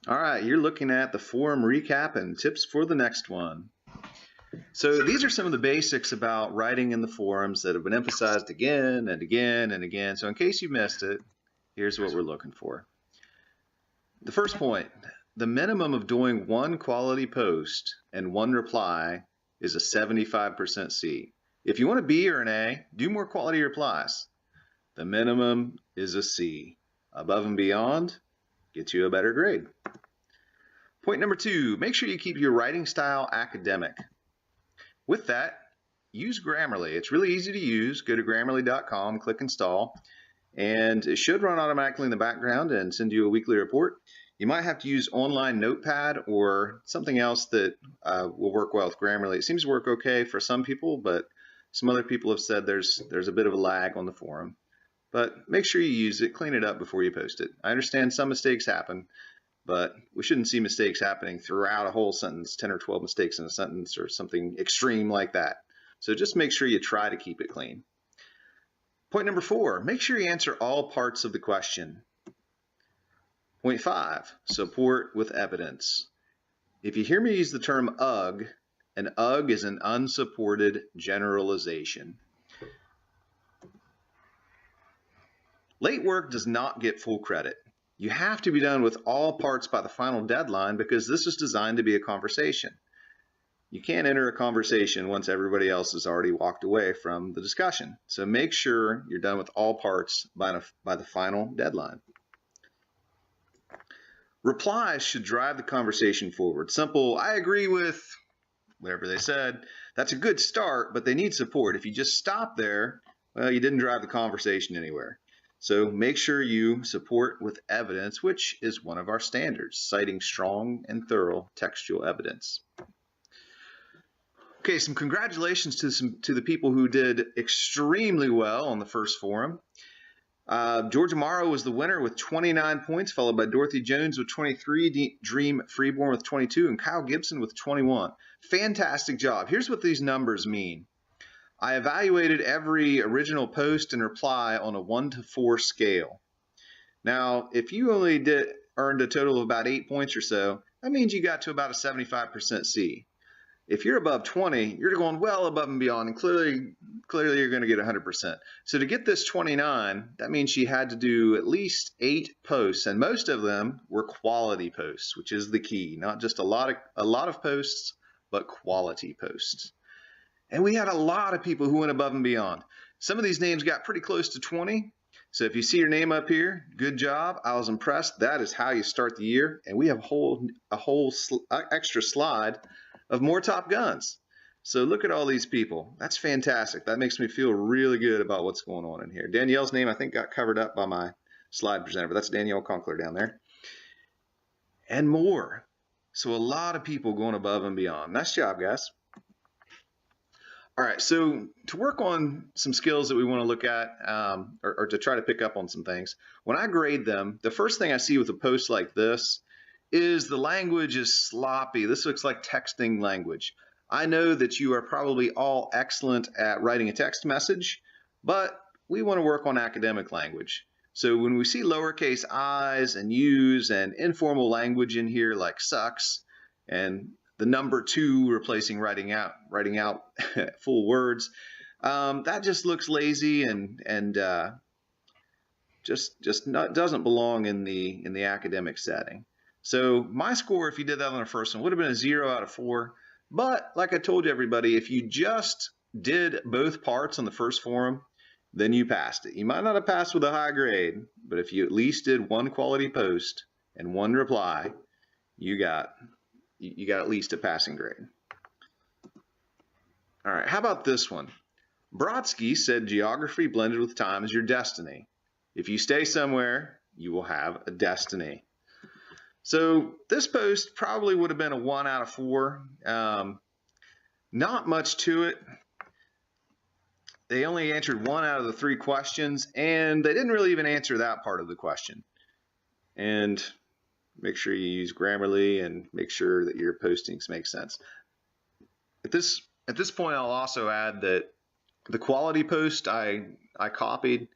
All right, you're looking at the forum recap and tips for the next one. So these are some of the basics about writing in the forums that have been emphasized again and again and again. So in case you missed it, here's what we're looking for. The first point, the minimum of doing one quality post and one reply is a 75% C. If you want a B or an A, do more quality replies. The minimum is a C. Above and beyond gets you a better grade. Point number 2, make sure you keep your writing style academic. With that, use Grammarly. It's really easy to use. Go to Grammarly.com, click install, and it should run automatically in the background and send you a weekly report. You might have to use online notepad or something else that will work well with Grammarly. It seems to work okay for some people, but some other people have said there's a bit of a lag on the forum. But make sure you use it, clean it up before you post it. I understand some mistakes happen, but we shouldn't see mistakes happening throughout a whole sentence, 10 or 12 mistakes in a sentence or something extreme like that. So just make sure you try to keep it clean. Point number 4, make sure you answer all parts of the question. Point 5, support with evidence. If you hear me use the term UG, an UG is an unsupported generalization. Late work does not get full credit. You have to be done with all parts by the final deadline because this is designed to be a conversation. You can't enter a conversation once everybody else has already walked away from the discussion. So make sure you're done with all parts by the final deadline. Replies should drive the conversation forward. Simple, I agree with whatever they said. That's a good start, but they need support. If you just stop there, well, you didn't drive the conversation anywhere. So make sure you support with evidence, which is one of our standards, citing strong and thorough textual evidence. Okay, some congratulations to the people who did extremely well on the first forum. George Amaro was the winner with 29 points, followed by Dorothy Jones with 23, Dream Freeborn with 22, and Kyle Gibson with 21. Fantastic job. Here's what these numbers mean. I evaluated every original post and reply on a 1 to 4 scale. Now, if you only earned a total of about 8 points or so, that means you got to about a 75% C. If you're above 20, you're going well above and beyond, and clearly you're going to get 100%. So to get this 29, that means she had to do at least 8 posts, and most of them were quality posts, which is the key. Not just a lot of posts, but quality posts. And we had a lot of people who went above and beyond. Some of these names got pretty close to 20. So if you see your name up here, good job. I was impressed. That is how you start the year. And we have a whole extra slide of more Top Guns. So look at all these people. That's fantastic. That makes me feel really good about what's going on in here. Danielle's name, I think, got covered up by my slide presenter, but that's Danielle Conkler down there. And more. So a lot of people going above and beyond. Nice job, guys. All right, so to work on some skills that we want to look at or to try to pick up on some things, when I grade them, the first thing I see with a post like this is the language is sloppy. This looks like texting language. I know that you are probably all excellent at writing a text message, but we want to work on academic language. So when we see lowercase i's and u's and informal language in here like sucks and the number 2 replacing writing out full words, that just looks lazy and just doesn't belong in the academic setting. So my score, if you did that on the first one, would have been a 0 out of 4. But like I told everybody, if you just did both parts on the first forum, then you passed it. You might not have passed with a high grade, but if you at least did one quality post and one reply, you got at least a passing grade. All right, how about this one? Brodsky said geography blended with time is your destiny. If you stay somewhere, you will have a destiny. So this post probably would have been a 1 out of 4. Not much to it. They only answered 1 out of the 3 questions, and they didn't really even answer that part of the question. And make sure you use Grammarly and make sure that your postings make sense. At this point, I'll also add that the quality post I copied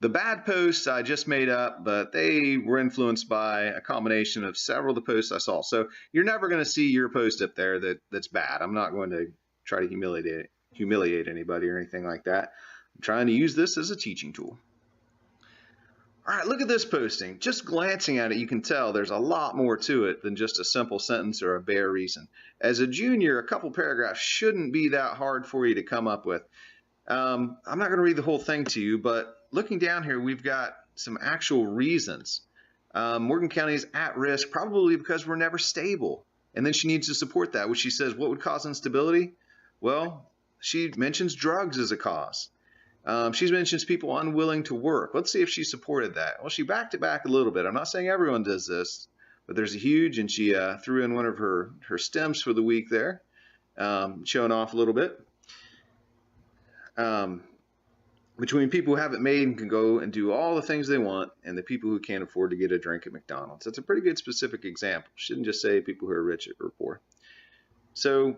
The bad posts I just made up, but they were influenced by a combination of several of the posts I saw. So you're never going to see your post up there that's bad. I'm not going to try to humiliate anybody or anything like that. I'm trying to use this as a teaching tool. All right, look at this posting. Just glancing at it, you can tell there's a lot more to it than just a simple sentence or a bare reason. As a junior, a couple paragraphs shouldn't be that hard for you to come up with. I'm not going to read the whole thing to you, but looking down here, we've got some actual reasons. Morgan County is at risk probably because we're never stable. And then she needs to support that, which she says, what would cause instability? Well, she mentions drugs as a cause. She mentions people unwilling to work. Let's see if she supported that. Well, she backed it back a little bit. I'm not saying everyone does this, but there's a huge, and she threw in one of her stems for the week there, showing off a little bit. Between people who have it made and can go and do all the things they want, and the people who can't afford to get a drink at McDonald's. That's a pretty good specific example. Shouldn't just say people who are rich or poor. So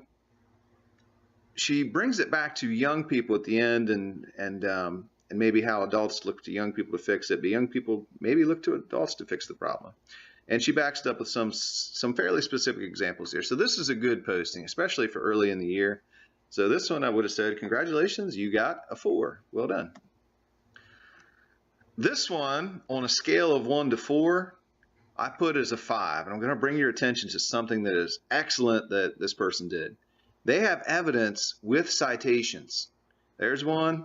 she brings it back to young people at the end, and maybe how adults look to young people to fix it, but young people maybe look to adults to fix the problem. And she backs it up with some fairly specific examples here. So this is a good posting, especially for early in the year. So this one I would have said, congratulations, you got a 4. Well done. This one, on a scale of 1 to 4, I put as a 5. And I'm going to bring your attention to something that is excellent that this person did. They have evidence with citations. There's one,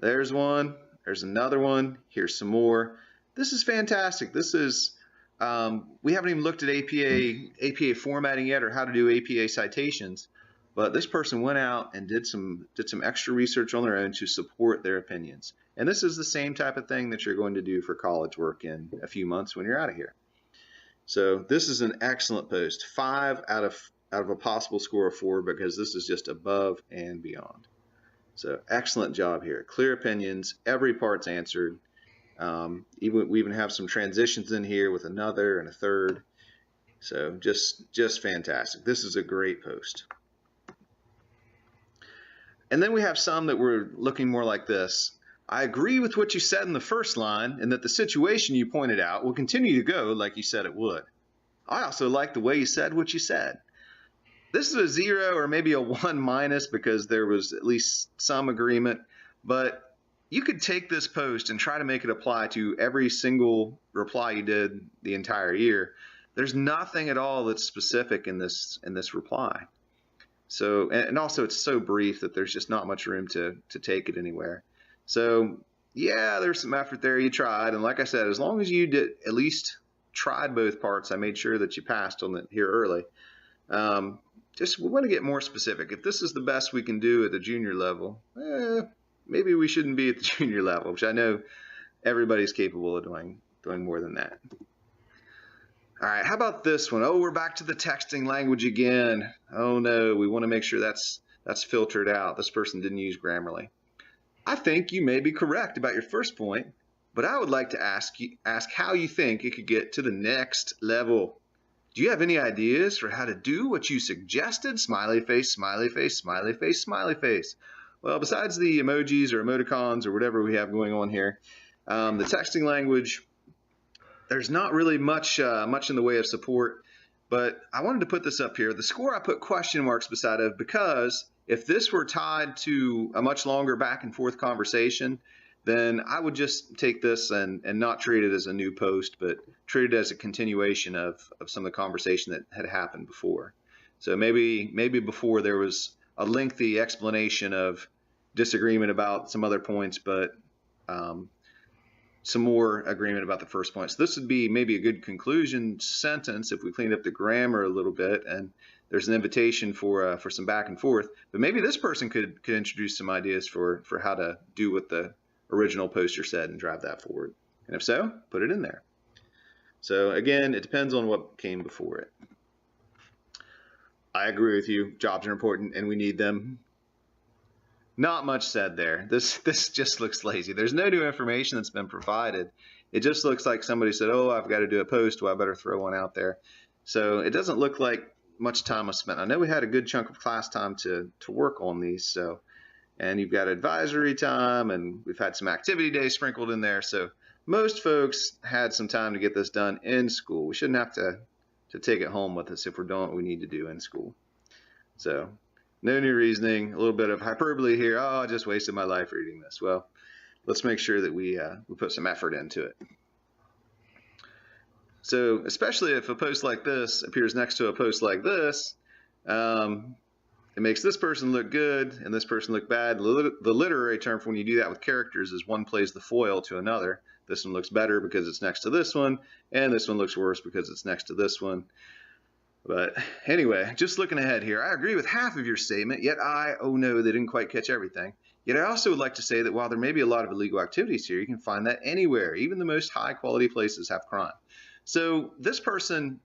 there's one, there's another one, here's some more. This is fantastic. This is, we haven't even looked at APA formatting yet or how to do APA citations. But this person went out and did some extra research on their own to support their opinions. And this is the same type of thing that you're going to do for college work in a few months when you're out of here. So this is an excellent post. 5 out of a possible score of 4, because this is just above and beyond. So excellent job here. Clear opinions. Every part's answered. We even have some transitions in here with another and a third. So just fantastic. This is a great post. And then we have some that were looking more like this. I agree with what you said in the first line, and that the situation you pointed out will continue to go like you said it would. I also like the way you said what you said. This is a 0 or maybe a 1 minus because there was at least some agreement, but you could take this post and try to make it apply to every single reply you did the entire year. There's nothing at all that's specific in this reply. So, and also it's so brief that there's just not much room to take it anywhere. So yeah, there's some effort there. You tried. And like I said, as long as you did at least tried both parts, I made sure that you passed on it here early. Just we want to get more specific. If this is the best we can do at the junior level, maybe we shouldn't be at the junior level, which I know everybody's capable of doing more than that. All right, how about this one? Oh, we're back to the texting language again. Oh no, we want to make sure that's filtered out. This person didn't use Grammarly. I think you may be correct about your first point, but I would like to ask how you think it could get to the next level. Do you have any ideas for how to do what you suggested? Smiley face, smiley face, smiley face, smiley face. Well, besides the emojis or emoticons or whatever we have going on here, the texting language, there's not really much in the way of support, but I wanted to put this up here. The score I put question marks beside of because if this were tied to a much longer back and forth conversation, then I would just take this and not treat it as a new post, but treat it as a continuation of some of the conversation that had happened before. So maybe before there was a lengthy explanation of disagreement about some other points, but some more agreement about the first point. So this would be maybe a good conclusion sentence if we cleaned up the grammar a little bit and there's an invitation for some back and forth. But maybe this person could introduce some ideas for how to do what the original poster said and drive that forward. And if so, put it in there. So again, it depends on what came before it. I agree with you. Jobs are important and we need them. Not much said there. This just looks lazy. There's no new information that's been provided. It just looks like somebody said, oh, I've got to do a post. Well, I better throw one out there. So it doesn't look like much time was spent. I know we had a good chunk of class time to work on these. So and you've got advisory time, and we've had some activity days sprinkled in there. So most folks had some time to get this done in school. We shouldn't have to take it home with us if we're doing what we need to do in school. So no new reasoning, a little bit of hyperbole here. Oh, I just wasted my life reading this. Well, let's make sure that we put some effort into it. So especially if a post like this appears next to a post like this, it makes this person look good and this person look bad. The literary term for when you do that with characters is one plays the foil to another. This one looks better because it's next to this one, and this one looks worse because it's next to this one. But anyway, just looking ahead here, I agree with half of your statement, yet oh no, they didn't quite catch everything. Yet I also would like to say that while there may be a lot of illegal activities here, you can find that anywhere. Even the most high quality places have crime. So this person,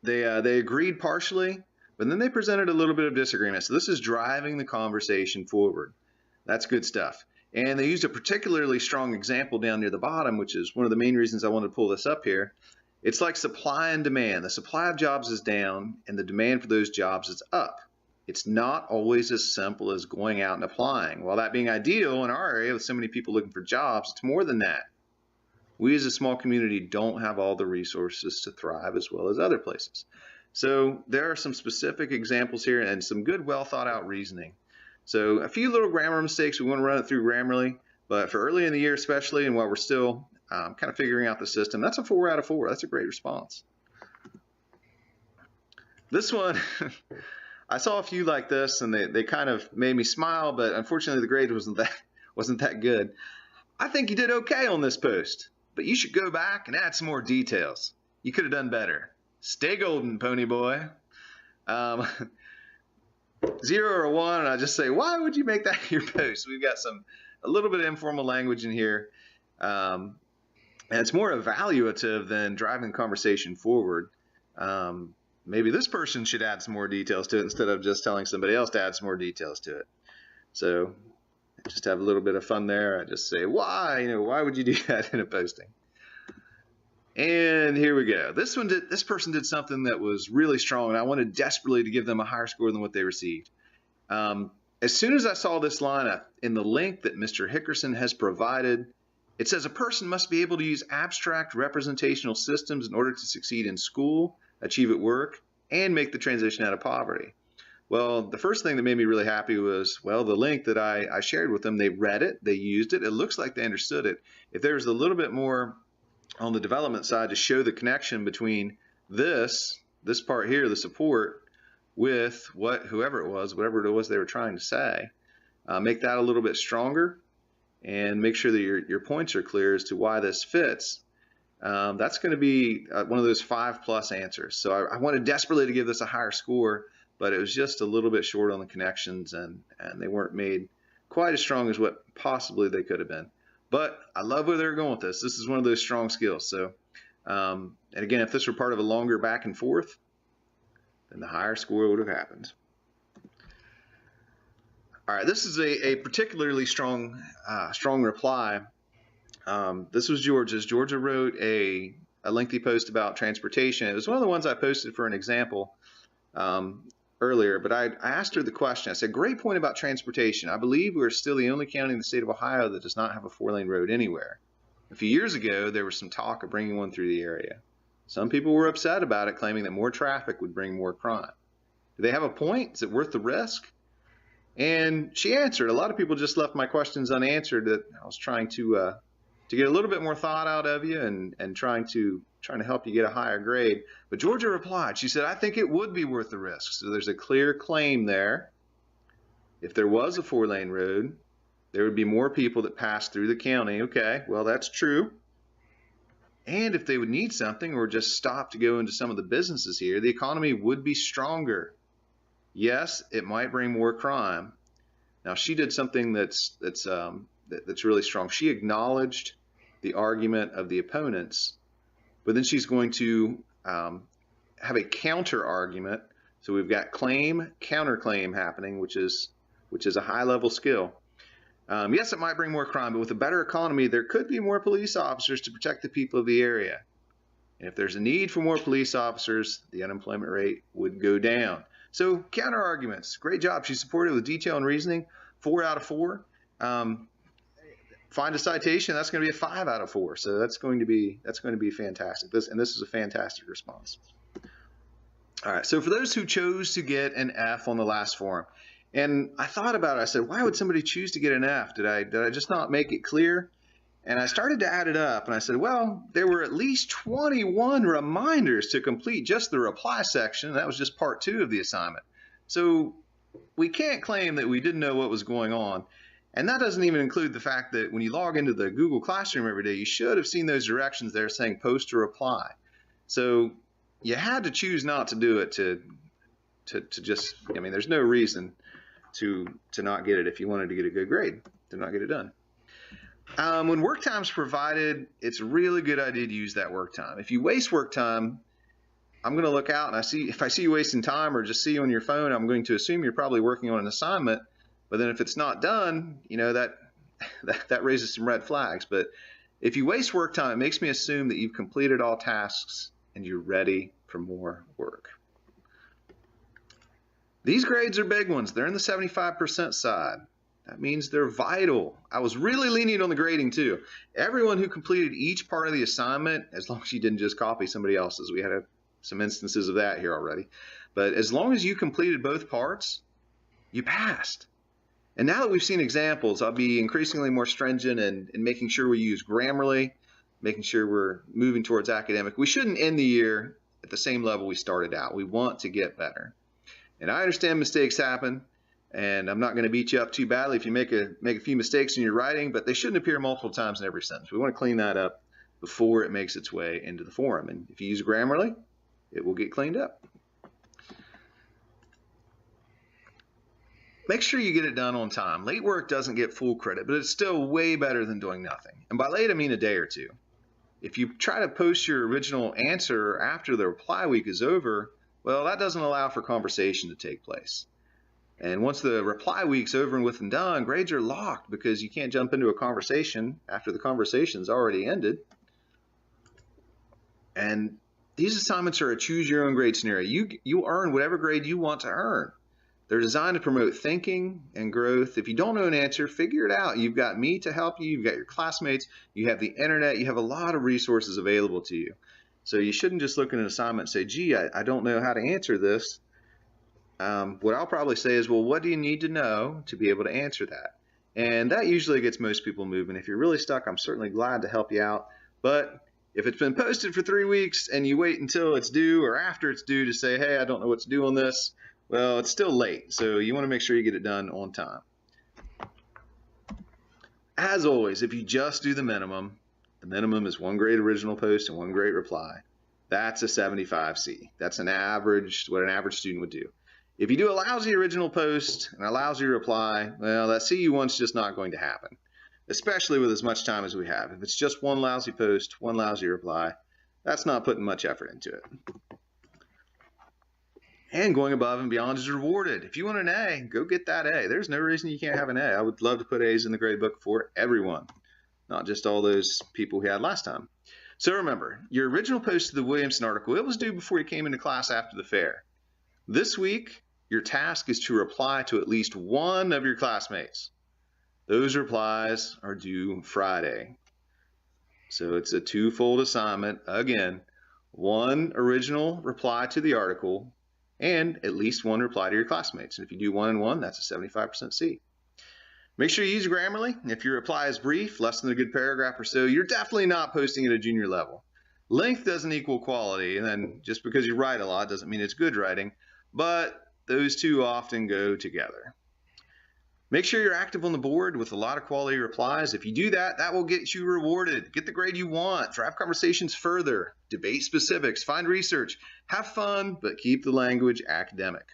they agreed partially, but then they presented a little bit of disagreement. So this is driving the conversation forward. That's good stuff. And they used a particularly strong example down near the bottom, which is one of the main reasons I wanted to pull this up here. It's like supply and demand. The supply of jobs is down and the demand for those jobs is up. It's not always as simple as going out and applying. While that being ideal in our area with so many people looking for jobs, it's more than that. We as a small community don't have all the resources to thrive as well as other places. So there are some specific examples here and some good, well thought out reasoning. So a few little grammar mistakes. We want to run it through Grammarly, but for early in the year especially, and while we're still kind of figuring out the system, that's a 4 out of 4. That's a great response. This one, I saw a few like this, and they kind of made me smile, but unfortunately the grade wasn't that good. I think you did okay on this post, but you should go back and add some more details. You could have done better. Stay golden, pony boy. 0 or 1, and I just say, why would you make that your post? We've got a little bit of informal language in here, and it's more evaluative than driving the conversation forward. Maybe this person should add some more details to it instead of just telling somebody else to add some more details to it. So just have a little bit of fun there. I just say, why? Why would you do that in a posting? And here we go. This person did something that was really strong, and I wanted desperately to give them a higher score than what they received. As soon as I saw this line in the link that Mr. Hickerson has provided, it says a person must be able to use abstract representational systems in order to succeed in school, achieve at work, and make the transition out of poverty. Well, the first thing that made me really happy was, well, the link that I shared with them, they read it, they used it, it looks like they understood it. If there was a little bit more on the development side to show the connection between this part here, the support, with whoever it was, whatever it was they were trying to say, make that a little bit stronger and make sure that your points are clear as to why this fits. That's going to be one of those 5+ answers. So I wanted desperately to give this a higher score, but it was just a little bit short on the connections, and they weren't made quite as strong as what possibly they could have been. But I love where they're going with this. This is one of those strong skills. So, and again, if this were part of a longer back and forth, then the higher score would have happened. All right, this is a particularly strong reply. This was Georgia's. Georgia wrote a lengthy post about transportation. It was one of the ones I posted for an example earlier, but I asked her the question. I said, great point about transportation. I believe we're still the only county in the state of Ohio that does not have a 4-lane road anywhere. A few years ago, there was some talk of bringing one through the area. Some people were upset about it, claiming that more traffic would bring more crime. Do they have a point? Is it worth the risk? And she answered. A lot of people just left my questions unanswered that I was trying to get a little bit more thought out of you and trying to help you get a higher grade. But Georgia replied. She said, I think it would be worth the risk. So there's a clear claim there. If there was a 4-lane road, there would be more people that passed through the county. Okay, well, that's true. And if they would need something or just stop to go into some of the businesses here, the economy would be stronger. Yes, it might bring more crime. Now, she did something that's really strong. She acknowledged the argument of the opponents, but then she's going to have a counter argument. So we've got claim, counterclaim happening, which is a high-level skill. Yes, it might bring more crime, but with a better economy, there could be more police officers to protect the people of the area. And if there's a need for more police officers, the unemployment rate would go down. So counter arguments, great job. She supported with detail and reasoning, 4 out of 4. Find a citation, that's going to be a 5 out of 4. So that's going to be fantastic. This is a fantastic response. All right. So for those who chose to get an F on the last form, and I thought about it, I said, why would somebody choose to get an F? Did I just not make it clear? And I started to add it up, and I said, well, there were at least 21 reminders to complete just the reply section. That was just part 2 of the assignment. So we can't claim that we didn't know what was going on. And that doesn't even include the fact that when you log into the Google Classroom every day, you should have seen those directions there saying post or reply. So you had to choose not to do it to just, I mean, there's no reason to not get it if you wanted to get a good grade, to not get it done. When work time is provided, it's a really good idea to use that work time. If you waste work time, I'm going to look out, and if I see you wasting time or just see you on your phone, I'm going to assume you're probably working on an assignment. But then if it's not done, you know, that raises some red flags. But if you waste work time, it makes me assume that you've completed all tasks and you're ready for more work. These grades are big ones. They're in the 75% side. That means they're vital. I was really lenient on the grading too. Everyone who completed each part of the assignment, as long as you didn't just copy somebody else's, we had some instances of that here already. But as long as you completed both parts, you passed. And now that we've seen examples, I'll be increasingly more stringent in making sure we use Grammarly, making sure we're moving towards academic. We shouldn't end the year at the same level we started out. We want to get better. And I understand mistakes happen, and I'm not going to beat you up too badly if you make a few mistakes in your writing, but they shouldn't appear multiple times in every sentence. We want to clean that up before it makes its way into the forum. And if you use Grammarly, it will get cleaned up. Make sure you get it done on time. Late work doesn't get full credit, but it's still way better than doing nothing. And by late, I mean a day or two. If you try to post your original answer after the reply week is over, well, that doesn't allow for conversation to take place. And once the reply week's over and with and done, grades are locked because you can't jump into a conversation after the conversation's already ended. And these assignments are a choose your own grade scenario. You earn whatever grade you want to earn. They're designed to promote thinking and growth. If you don't know an answer, figure it out. You've got me to help you. You've got your classmates. You have the internet. You have a lot of resources available to you. So you shouldn't just look at an assignment and say, gee, I don't know how to answer this. What I'll probably say is, well, what do you need to know to be able to answer that? And that usually gets most people moving. If you're really stuck, I'm certainly glad to help you out. But if it's been posted for 3 weeks and you wait until it's due or after it's due to say, hey, I don't know what to do on this, well, it's still late, so you want to make sure you get it done on time. As always, if you just do the minimum is 1 grade original post and 1 grade reply. That's a 75C. That's an average, what an average student would do. If you do a lousy original post and a lousy reply, well, that CU1's just not going to happen, especially with as much time as we have. If it's just 1 lousy post, 1 lousy reply, that's not putting much effort into it. And going above and beyond is rewarded. If you want an A, go get that A. There's no reason you can't have an A. I would love to put A's in the grade book for everyone, not just all those people who had last time. So remember, your original post to the Williamson article, it was due before you came into class after the fair. This week, your task is to reply to at least 1 of your classmates. Those replies are due Friday. So it's a 2-fold assignment. Again, 1 original reply to the article, and at least 1 reply to your classmates. And if you do 1 and 1, that's a 75% C. Make sure you use Grammarly. If your reply is brief, less than a good paragraph or so, you're definitely not posting at a junior level. Length doesn't equal quality, and then just because you write a lot doesn't mean it's good writing, but those two often go together. Make sure you're active on the board with a lot of quality replies. If you do that, that will get you rewarded. Get the grade you want, drive conversations further, debate specifics, find research, have fun, but keep the language academic.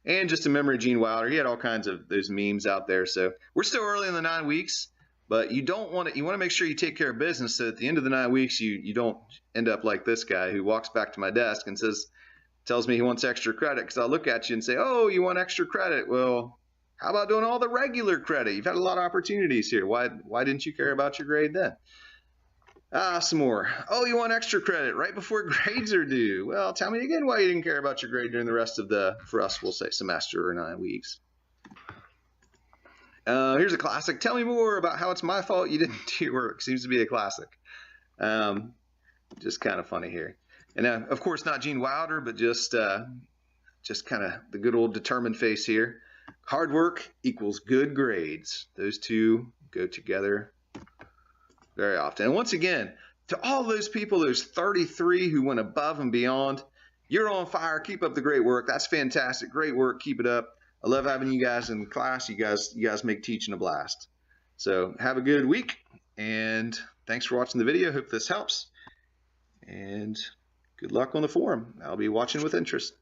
And just a memory of Gene Wilder, he had all kinds of those memes out there. So we're still early in the 9 weeks, but you want to make sure you take care of business so at the end of the 9 weeks, you don't end up like this guy who walks back to my desk and tells me he wants extra credit, because I'll look at you and say, oh, you want extra credit? Well, how about doing all the regular credit? You've had a lot of opportunities here. Why didn't you care about your grade then? Some more. Oh, you want extra credit right before grades are due. Well, tell me again why you didn't care about your grade during the rest of the, for us, we'll say semester or 9 weeks. Here's a classic. Tell me more about how it's my fault you didn't do your work. Seems to be a classic. Just kind of funny here. And of course, not Gene Wilder, but just kind of the good old determined face here. Hard work equals good grades. Those two go together very often. And once again, to all those people, those 33 who went above and beyond, you're on fire. Keep up the great work. That's fantastic. Great work. Keep it up. I love having you guys in class. You guys make teaching a blast. So have a good week, and thanks for watching the video. Hope this helps, and good luck on the forum. I'll be watching with interest.